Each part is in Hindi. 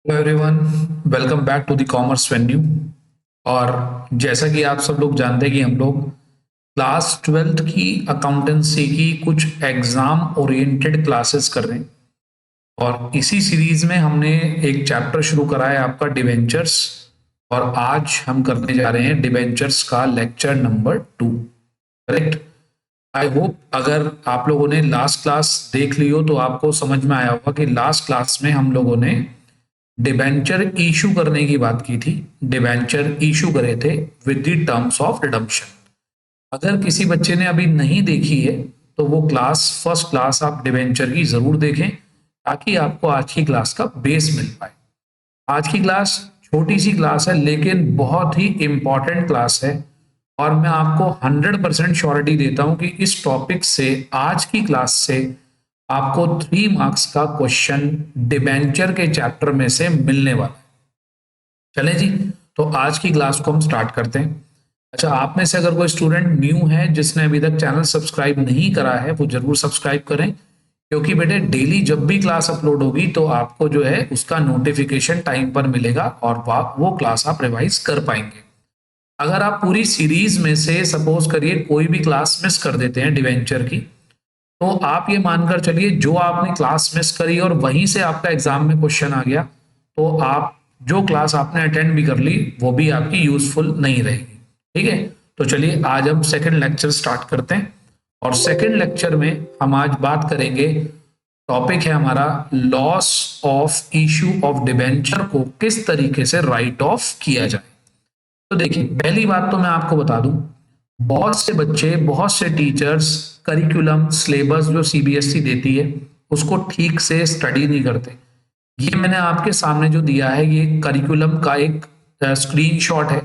Hello everyone, welcome back to the commerce venue. और जैसा कि आप सब लोग जानते हैं कि हम लोग क्लास 12th की अकाउंटेंसी की कुछ एग्जाम ओरिएंटेड क्लासेस कर रहे हैं। और इसी सीरीज में हमने एक चैप्टर शुरू करा है आपका डिवेंचर्स। और आज हम करने जा रहे हैं डिवेंचर्स का lecture number 2। Correct. I hope अगर आप लोगों ने लास्ट क्लास देख ली हो तो आपको समझ में आया होगा कि लास्ट क्लास में हम लोगों ने डिबेंचर इशू करने की बात की थी। डिबेंचर इशू करे थे with the terms of redemption. अगर किसी बच्चे ने अभी नहीं देखी है तो वो फर्स्ट क्लास आप डिबेंचर की जरूर देखें, ताकि आपको आज की क्लास का बेस मिल पाए। आज की क्लास छोटी सी क्लास है लेकिन बहुत ही इंपॉर्टेंट क्लास है। और मैं आपको 100% श्योरिटी देता हूं कि इस टॉपिक से, आज की क्लास से, आपको 3 मार्क्स का क्वेश्चन डिबेंचर के चैप्टर में से मिलने वाला है। चलें जी, तो आज की क्लास को हम स्टार्ट करते हैं। अच्छा, आप में से अगर कोई स्टूडेंट न्यू है जिसने अभी तक चैनल सब्सक्राइब नहीं करा है, वो जरूर सब्सक्राइब करें, क्योंकि बेटे डेली जब भी क्लास अपलोड होगी तो आपको जो है उसका नोटिफिकेशन टाइम पर मिलेगा और वो क्लास आप रिवाइज कर पाएंगे। अगर आप पूरी सीरीज में से सपोज करिए कोई भी क्लास मिस कर देते हैं डिवेंचर की, तो आप ये मानकर चलिए जो आपने क्लास मिस करी और वहीं से आपका एग्जाम में क्वेश्चन आ गया, तो आप जो क्लास आपने अटेंड भी कर ली वो भी आपकी यूजफुल नहीं रहेगी। ठीक है, तो चलिए आज हम सेकंड लेक्चर स्टार्ट करते हैं। और सेकंड लेक्चर में हम आज बात करेंगे, टॉपिक है हमारा loss of issue of debenture को किस तरीके से राइट ऑफ किया जाए। तो देखिए, पहली बात तो मैं आपको बता दूं, बहुत से बच्चे, बहुत से टीचर्स करिकुलम सिलेबस जो सीबीएसई देती है उसको ठीक से स्टडी नहीं करते। ये मैंने आपके सामने जो दिया है ये करिकुलम का एक स्क्रीनशॉट है।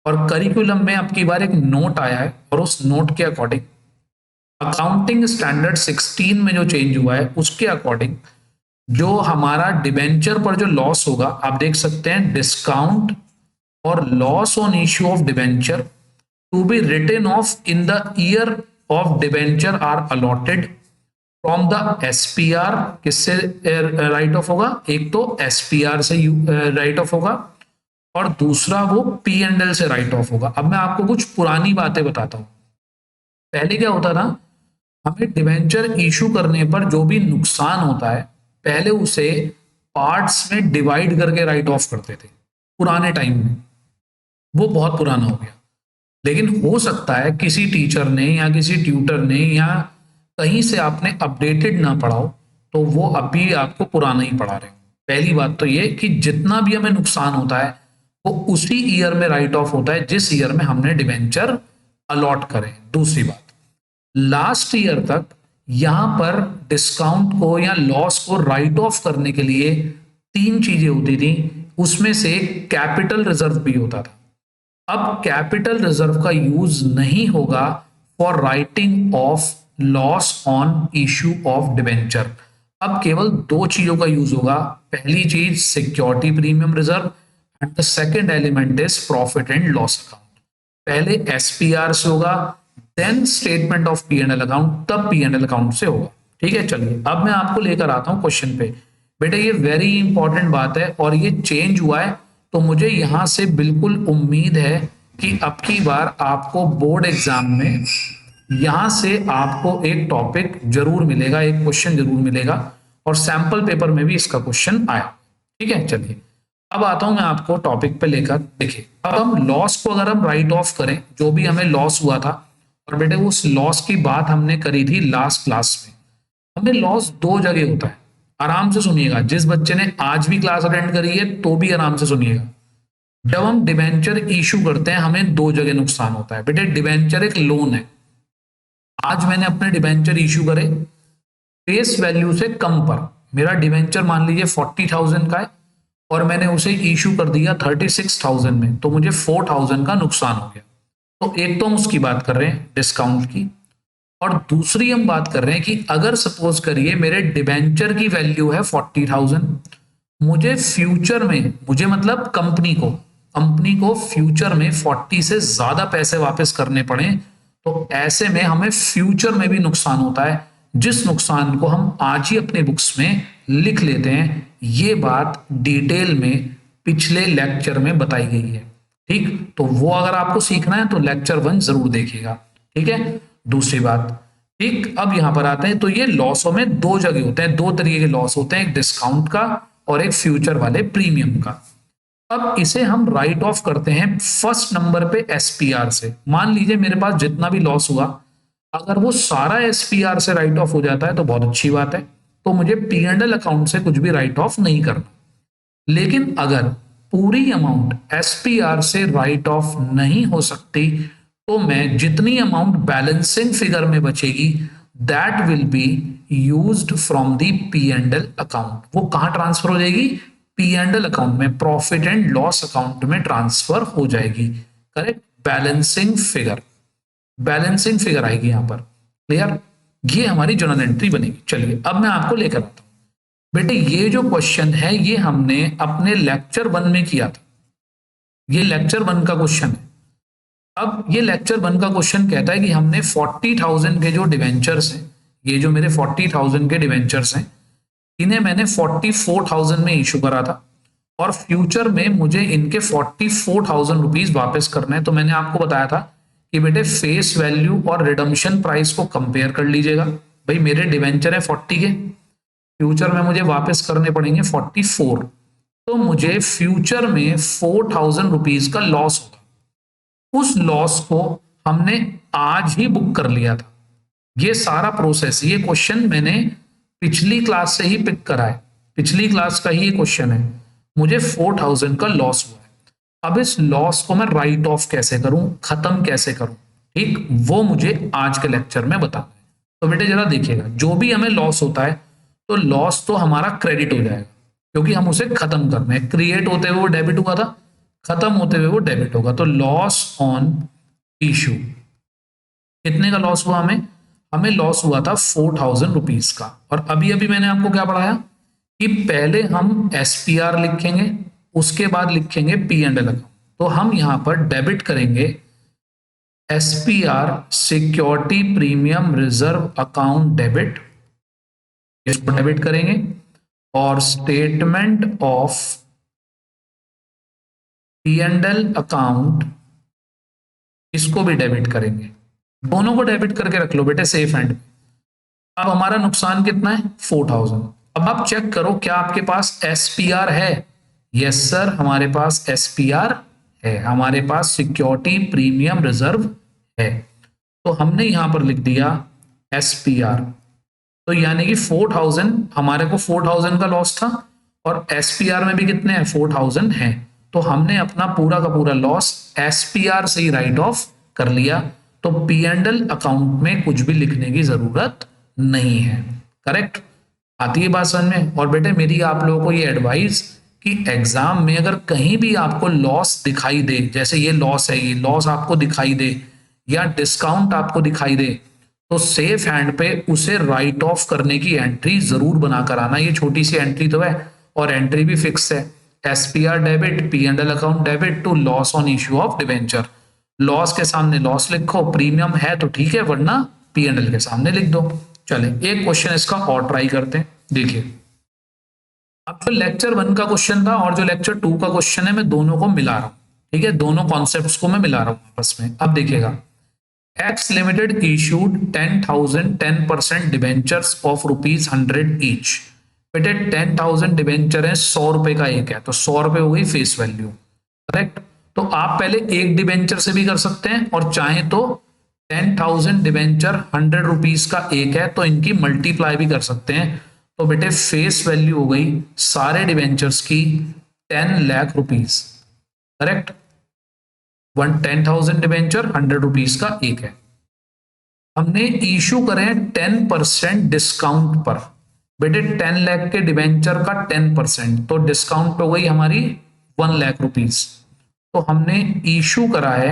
और करिकुलम में अब की बार एक नोट आया है और उस नोट के अकॉर्डिंग अकाउंटिंग स्टैंडर्ड 16 में जो चेंज हुआ है उसके अकॉर्डिंग जो हमारा डिबेंचर पर जो लॉस होगा, आप देख सकते हैं डिस्काउंट और loss on issue of debenture to be written off in the year of debenture are allotted from the SPR. किससे राइट ऑफ होगा? एक तो एसपीआर से राइट ऑफ होगा और दूसरा वो पी एंड एल से राइट ऑफ होगा। अब मैं आपको कुछ पुरानी बातें बताता हूं। पहले क्या होता था, हमें डिबेंचर इशू करने पर जो भी नुकसान होता है पहले उसे पार्ट्स में डिवाइड करके राइट ऑफ करते थे पुराने टाइम में। वो बहुत पुराना हो गया, लेकिन हो सकता है किसी टीचर ने या किसी ट्यूटर ने या कहीं से आपने अपडेटेड ना पढ़ाओ तो वो अभी आपको पुराना ही पढ़ा रहे हो। पहली बात तो ये कि जितना भी हमें नुकसान होता है वो उसी ईयर में राइट ऑफ होता है जिस ईयर में हमने डिबेंचर अलॉट करे। दूसरी बात, लास्ट ईयर तक यहां पर डिस्काउंट को या लॉस को राइट ऑफ करने के लिए 3 चीजें होती थी, उसमें से कैपिटल रिजर्व भी होता था। अब कैपिटल रिजर्व का यूज नहीं होगा for writing off loss on issue of debenture. अब केवल 2 चीजों का यूज होगा। पहली चीज security premium reserve and the second element is profit and loss account. पहले एसपीआर से होगा, then statement of P and L account, तब पी एंड एल अकाउंट से होगा। ठीक है, चलिए अब मैं आपको लेकर आता हूं क्वेश्चन पे। बेटा ये वेरी इंपॉर्टेंट बात है और ये चेंज हुआ है, तो मुझे यहां से बिल्कुल उम्मीद है कि अब की बार आपको बोर्ड एग्जाम में यहां से आपको एक टॉपिक जरूर मिलेगा, एक क्वेश्चन जरूर मिलेगा और सैंपल पेपर में भी इसका क्वेश्चन आया। ठीक है, चलिए अब आता हूं मैं आपको टॉपिक पे लेकर। देखिए, अब हम लॉस को अगर हम राइट ऑफ करें, जो भी हमें लॉस हुआ था, और बेटे उस लॉस की बात हमने करी थी लास्ट क्लास में। हमें लॉस 2 जगह होता है, आराम से सुनिएगा। जिस बच्चे ने आज भी क्लास अटेंड करी है तो भी आराम से सुनिएगा। जब हम डिबेंचर इशू करते हैं हमें 2 जगह नुकसान होता है। बेटे डिबेंचर एक लोन है। आज मैंने अपने डिबेंचर इशू करे फेस वैल्यू से कम पर, मेरा डिबेंचर मान लीजिए 40,000 का है और मैंने उसे इशू कर दिया 36,000 में, तो मुझे 4,000 का नुकसान हो गया। तो एक तो हम उसकी बात कर रहे हैं डिस्काउंट की, और दूसरी हम बात कर रहे हैं कि अगर सपोज करिए मेरे डिबेंचर की वैल्यू है 40,000, मुझे फ्यूचर में, मुझे मतलब कंपनी को फ्यूचर में 40 से ज्यादा पैसे वापस करने पड़े, तो ऐसे में हमें फ्यूचर में भी नुकसान होता है जिस नुकसान को हम आज ही अपने बुक्स में लिख लेते हैं, ये बात डिटेल में पिछले लेक्चर में बताई गई है। ठीक, तो वो अगर आपको सीखना है तो लेक्चर 1 जरूर देखिएगा। ठीक है, दूसरी बात, ठीक, अब यहां पर आते हैं। तो ये लॉसों में दो जगह होते हैं, दो तरीके के लॉस होते हैं, एक डिस्काउंट का और एक फ्यूचर वाले प्रीमियम का। अब इसे हम राइट ऑफ करते हैं फर्स्ट नंबर पे एसपीआर से। मान लीजिए मेरे पास जितना भी लॉस हुआ, अगर वो सारा एसपीआर से राइट ऑफ हो जाता है तो बहुत अच्छी बात है, तो मुझे पी एंड एल अकाउंट से कुछ भी राइट ऑफ नहीं करना। लेकिन अगर पूरी अमाउंट एसपीआर से राइट ऑफ नहीं हो सकती, तो मैं जितनी अमाउंट बैलेंसिंग फिगर में बचेगी that will be used from the P and L account. वो कहां ट्रांसफर हो जाएगी? पी एंड एल अकाउंट में, प्रॉफिट एंड लॉस अकाउंट में ट्रांसफर हो जाएगी। Correct, balancing figure, balancing figure आएगी यहां पर। क्लियर, ये हमारी जर्नल एंट्री बनेगी। चलिए अब मैं आपको लेकर आता हूं। बेटे ये जो क्वेश्चन है ये हमने अपने लेक्चर 1 में किया था, ये लेक्चर 1 का क्वेश्चन है। अब ये लेक्चर 1 का क्वेश्चन कहता है कि हमने 40,000 के जो डिवेंचर्स हैं, ये जो मेरे 40,000 के डिवेंचर्स हैं, इन्हें मैंने 44,000 में इशू करा था और फ्यूचर में मुझे इनके 44,000 रुपीज वापस करने हैं। तो मैंने आपको बताया था कि बेटे फेस वैल्यू और रिडम्पशन प्राइस को कंपेयर कर लीजिएगा। भाई मेरे डिवेंचर है 40 के, फ्यूचर में मुझे वापस करने पड़ेंगे 44, तो मुझे फ्यूचर में 4,000 रुपीज का लॉस होगा। उस लॉस को हमने आज ही बुक कर लिया था। ये सारा प्रोसेस, ये क्वेश्चन मैंने पिछली क्लास से ही पिक करा है, पिछली क्लास का ही ये क्वेश्चन है। मुझे 4,000 का लॉस हुआ है। अब इस लॉस को मैं राइट ऑफ कैसे करूं, खत्म कैसे करूं, ठीक, वो मुझे आज के लेक्चर में बताना है। तो बेटे जरा देखिएगा, जो भी हमें लॉस होता है तो लॉस तो हमारा क्रेडिट हो जाएगा, क्योंकि हम उसे खत्म करना है। क्रिएट होते हुए वो डेबिट हुआ था, खत्म होते हुए वो डेबिट होगा। तो लॉस ऑन इशू, कितने का लॉस हुआ हमें? हमें लॉस हुआ था 4,000 रुपीज का। और अभी अभी मैंने आपको क्या पढ़ाया कि पहले हम एसपीआर लिखेंगे, उसके बाद लिखेंगे पी एंड एल अकाउंट। तो हम यहां पर डेबिट करेंगे SPR, security premium reserve account debit, इसको डेबिट करेंगे, और statement of P and L account, इसको भी डेबिट करेंगे। दोनों को डेबिट करके रख लो बेटे सेफ हैंड। अब हमारा नुकसान कितना है? 4,000। अब आप चेक करो क्या आपके पास एसपीआर है? यस सर, हमारे पास एसपीआर है, हमारे पास सिक्योरिटी प्रीमियम रिजर्व है। तो हमने यहां पर लिख दिया एसपीआर। तो यानी कि 4,000, हमारे को 4,000 का लॉस था और एसपीआर में भी कितने हैं? 4,000 हैं। तो हमने अपना पूरा का पूरा लॉस एसपीआर से ही राइट ऑफ कर लिया। तो पी एंड एल अकाउंट में कुछ भी लिखने की जरूरत नहीं है। करेक्ट, आती है बात समझ में? और बेटे मेरी आप लोगों को ये एडवाइस कि एग्जाम में अगर कहीं भी आपको लॉस दिखाई दे, जैसे ये लॉस है, ये लॉस आपको दिखाई दे या डिस्काउंट आपको दिखाई दे, तो सेफ हैंड पे उसे राइट ऑफ करने की एंट्री जरूर बनाकर आना। ये छोटी सी एंट्री तो है और एंट्री भी फिक्स है, SPR debit, P and L account debit to loss on issue of debenture. Loss के सामने लॉस लिखो, प्रीमियम है तो ठीक है, वरना पी एंड एल के सामने लिख दो। चले एक क्वेश्चन इसका और ट्राई करते हैं। देखिए अब जो लेक्चर 1 का क्वेश्चन था और जो लेक्चर 2 का क्वेश्चन है, मैं दोनों को मिला रहा हूं। ठीक है, दोनों कॉन्सेप्ट्स को मैं मिला रहा हूं आपस में। अब देखिएगा, x limited issued 10,000 10% debentures of ₹100 each. बेटे 10,000 डिवेंचर है, 100 रुपए का एक है, तो 100 रुपए हो गई फेस वैल्यू। करेक्ट, तो आप पहले एक डिवेंचर से भी कर सकते हैं और चाहे तो 10,000 डिवेंचर 100 रुपीज का एक है तो इनकी मल्टीप्लाई भी कर सकते हैं। तो बेटे फेस वैल्यू हो गई सारे डिवेंचर्स की 10 lakh rupees. Correct, 10,000 debenture 100 rupees का एक है। हमने इशू करें 10% डिस्काउंट पर। बेटे 10 लाख के डिवेंचर का 10%, तो डिस्काउंट हो गई हमारी 1 लाख रुपीज। तो हमने इशू करा है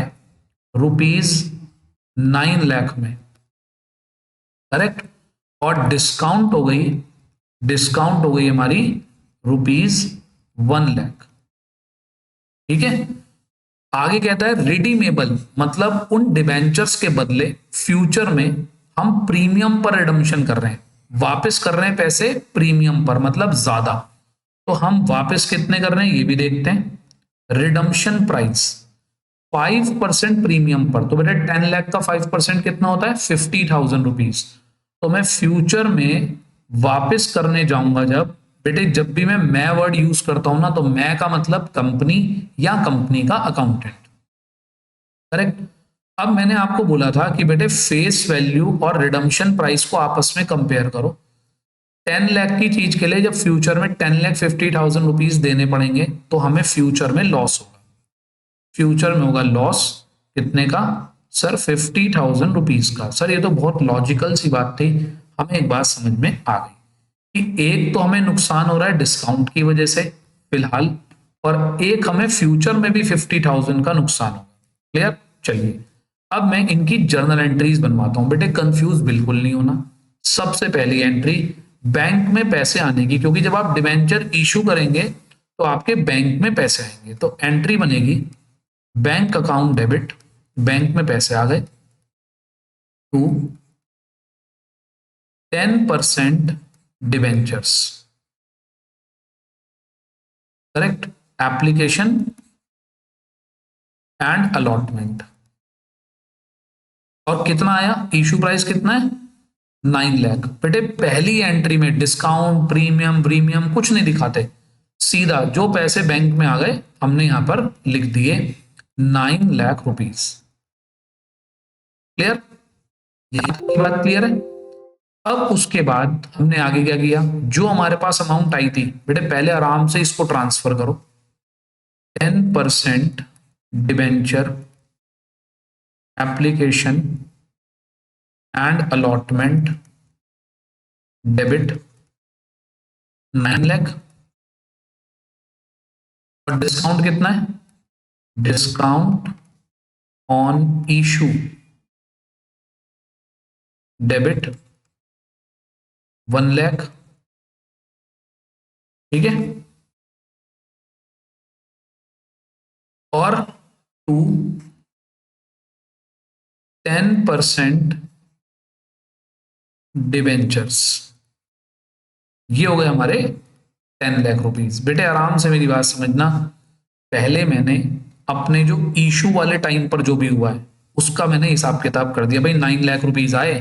₹9 लाख में। करेक्ट, और डिस्काउंट हो गई हमारी ₹1 लाख। ठीक है, आगे कहता है रिडीमेबल, मतलब उन डिवेंचर्स के बदले फ्यूचर में हम प्रीमियम पर रिडम्पशन कर रहे हैं, वापस कर रहे हैं पैसे प्रीमियम पर, मतलब ज्यादा। तो हम वापस कितने कर रहे हैं ये भी देखते हैं। रिडम्पशन प्राइस 5% प्रीमियम पर, तो बेटा 10 लाख का 5% कितना होता है 50,000 रुपीज। तो मैं फ्यूचर में वापस करने जाऊंगा जब, बेटे जब भी मैं वर्ड यूज करता हूं ना, तो मैं का मतलब कंपनी या कंपनी का अकाउंटेंट, करेक्ट। अब मैंने आपको बोला था कि बेटे फेस वैल्यू और रिडम्पशन प्राइस को आपस में कंपेयर करो। 10 लाख की चीज के लिए जब फ्यूचर में 10,50,000 रुपीज देने पड़ेंगे, तो हमें फ्यूचर में लॉस होगा। फ्यूचर में होगा लॉस कितने का सर 50,000 रुपीज का। सर ये तो बहुत लॉजिकल सी बात थी, हमें एक बात समझ में आ गई कि एक तो हमें नुकसान हो रहा है डिस्काउंट की वजह से फिलहाल, और एक हमें फ्यूचर में भी 50,000 का नुकसान होगा। क्लियर। चलिए अब मैं इनकी जर्नल एंट्रीज बनवाता हूं, बेटे कंफ्यूज बिल्कुल नहीं होना। सबसे पहली एंट्री बैंक में पैसे आने की, क्योंकि जब आप डिबेंचर इशू करेंगे तो आपके बैंक में पैसे आएंगे, तो एंट्री बनेगी बैंक अकाउंट डेबिट, बैंक में पैसे आ गए, to 10% debentures, correct, application and allotment. और कितना आया इशू प्राइस कितना है 9 लाख। बेटे पहली एंट्री में डिस्काउंट प्रीमियम प्रीमियम कुछ नहीं दिखाते, सीधा जो पैसे बैंक में आ गए हमने यहां पर लिख दिए 9 लाख रुपीज। क्लियर, यही बात क्लियर है। अब उसके बाद हमने आगे क्या किया, जो हमारे पास अमाउंट आई थी बेटे पहले आराम से इसको ट्रांसफर करो। 10% debenture application and allotment debit 9 lakh, और डिस्काउंट कितना है, discount on issue debit 1 lakh. ठीक है, और टू 10% डिबेंचर्स, ये हो गए हमारे 10 लाख रुपीज। बेटे आराम से मेरी बात समझना, पहले मैंने अपने जो इशू वाले टाइम पर जो भी हुआ है उसका मैंने हिसाब किताब कर दिया। भाई 9 लाख रुपीज आए,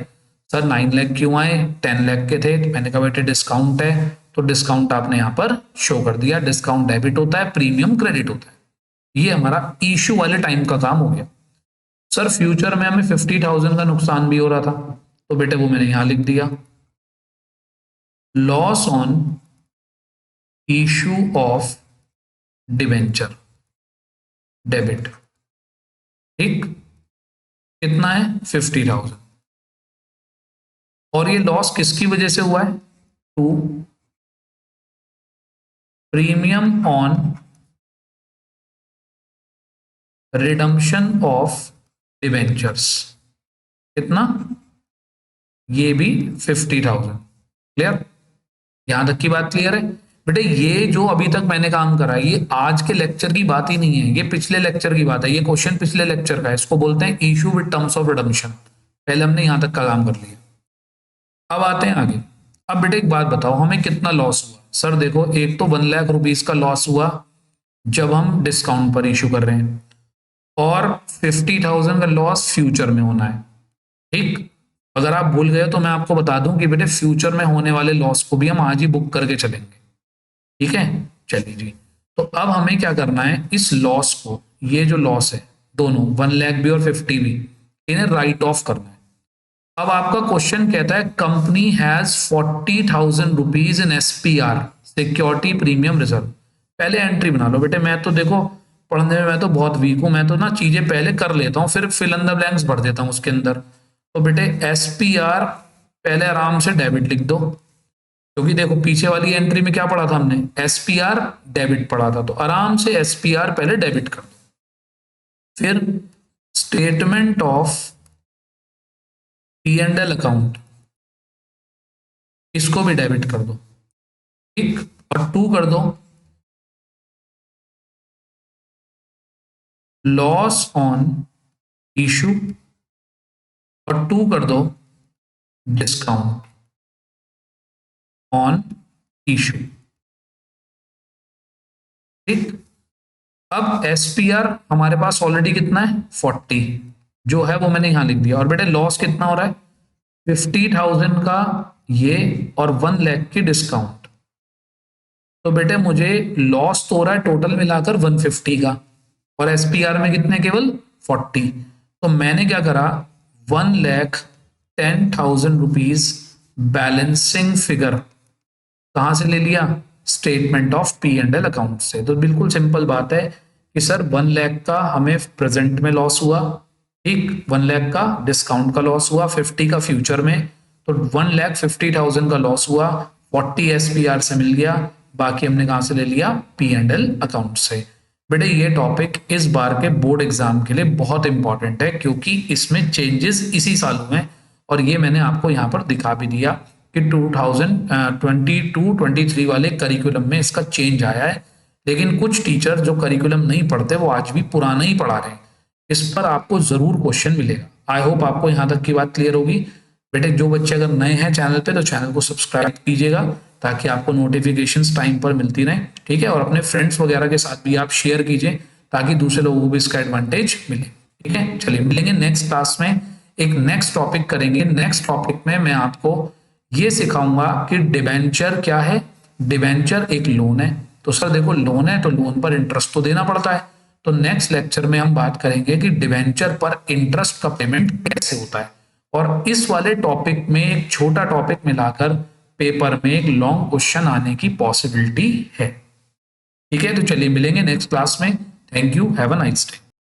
सर 9 लाख क्यों आए, 10 लाख के थे, तो मैंने कहा बेटे डिस्काउंट है, तो डिस्काउंट आपने यहाँ पर शो कर दिया। डिस्काउंट डेबिट होता है, प्रीमियम क्रेडिट होता है। ये हमारा इशू वाले टाइम का काम हो गया। सर फ्यूचर में हमें 50,000 का नुकसान भी हो रहा था, तो बेटे वो मैंने यहां लिख दिया, loss on issue of debenture debit. ठीक, कितना है 50,000। और ये लॉस किसकी वजह से हुआ है, to premium on redemption of debentures, कितना, ये भी 50,000। क्लियर, यहां तक की बात क्लियर है। बेटे ये जो अभी तक मैंने काम करा है ये आज के लेक्चर की बात ही नहीं है, ये पिछले लेक्चर की बात है। ये क्वेश्चन पिछले लेक्चर का है, इसको बोलते हैं issue with terms of redemption. पहले हमने यहां तक का काम कर लिया, अब आते हैं आगे। अब बेटे एक बात बताओ हमें कितना लॉस हुआ। सर देखो एक तो 1 लाख रुपीज का लॉस हुआ जब हम डिस्काउंट पर इशू कर रहे हैं, और 50,000 का लॉस फ्यूचर में होना है। ठीक, अगर आप भूल गए तो मैं आपको बता दूं कि बेटे फ्यूचर में होने वाले लॉस को भी हम आज ही बुक करके चलेंगे। ठीक है, चलिए जी। तो अब हमें क्या करना है, इस लॉस को, ये जो लॉस है दोनों 1 लाख भी और 50 भी, इन्हें राइट ऑफ करना है। अब आपका क्वेश्चन कहता है company has 40,000 rupees in SPR security premium reserve. पहले एंट्री बना लो बेटे, मैं तो देखो पढ़ने में मैं तो बहुत वीक हूं, मैं तो ना चीजें पहले कर लेता हूं फिर फिल इन द ब्लैंक्स भर देता हूं उसके अंदर। तो बेटे एसपीआर पहले आराम से डेबिट लिख दो, क्योंकि देखो पीछे वाली एंट्री में क्या पढ़ा था हमने, एसपीआर डेबिट पढ़ा था, तो आराम से एसपीआर पहले डेबिट कर दो। फिर statement of P and L account, इसको भी डेबिट कर दो। ठीक, और टू कर दो लॉस ऑन इशू, और टू कर दो डिस्काउंट ऑन इशू। ठीक, अब एसपीआर हमारे पास ऑलरेडी कितना है 40, जो है वो मैंने यहां लिख दिया। और बेटे लॉस कितना हो रहा है 50,000 का ये और 1 लाख की डिस्काउंट। तो बेटे मुझे लॉस तो हो रहा है टोटल मिलाकर 150 का, और एसपीआर में कितने केवल 40। तो मैंने क्या करा 1,10,000 रुपीज बैलेंसिंग फिगर कहां से ले लिया, statement of P and L account से। तो बिल्कुल सिंपल बात है कि सर 1 लाख का हमें प्रेजेंट में लॉस हुआ, ठीक, 1 लाख का डिस्काउंट का लॉस हुआ, 50 का फ्यूचर में, तो 1,50,000 का लॉस हुआ, 40 एसपीआर से मिल गया, बाकी हमने कहां से ले लिया पी एंड एल अकाउंट से। बेटे ये टॉपिक इस बार के बोर्ड एग्जाम के लिए बहुत इंपॉर्टेंट है, क्योंकि इसमें चेंजेस इसी साल हुए हैं, और ये मैंने आपको यहाँ पर दिखा भी दिया कि 2022-23 वाले करिकुलम में इसका चेंज आया है। लेकिन कुछ टीचर जो करिकुलम नहीं पढ़ते वो आज भी पुराना ही पढ़ा रहे हैं, इस पर आपको जरूर क्वेश्चन मिलेगा। आई होप आपको यहाँ तक की बात क्लियर होगी। बेटे जो बच्चे अगर नए हैं चैनल पे तो चैनल को सब्सक्राइब कीजिएगा, ताकि आपको नोटिफिकेशंस टाइम पर मिलती रहे, ठीक है। और अपने फ्रेंड्स वगैरह के साथ भी आप शेयर कीजिए, ताकि दूसरे लोगों को भी इसका एडवांटेज मिले, ठीक है। चलिए मिलेंगे नेक्स्ट क्लास में, एक नेक्स्ट टॉपिक करेंगे। नेक्स्ट टॉपिक में मैं आपको ये सिखाऊंगा कि डिबेंचर क्या है। डिबेंचर एक लोन है, तो सर देखो लोन है तो लोन पर इंटरेस्ट तो देना पड़ता है। तो नेक्स्ट लेक्चर में हम बात करेंगे कि डिबेंचर पर इंटरेस्ट का पेमेंट कैसे होता है। और इस वाले टॉपिक में एक छोटा टॉपिक मिलाकर पेपर में एक लॉन्ग क्वेश्चन आने की पॉसिबिलिटी है, ठीक है। तो चलिए मिलेंगे नेक्स्ट क्लास में। Thank you, have a nice day.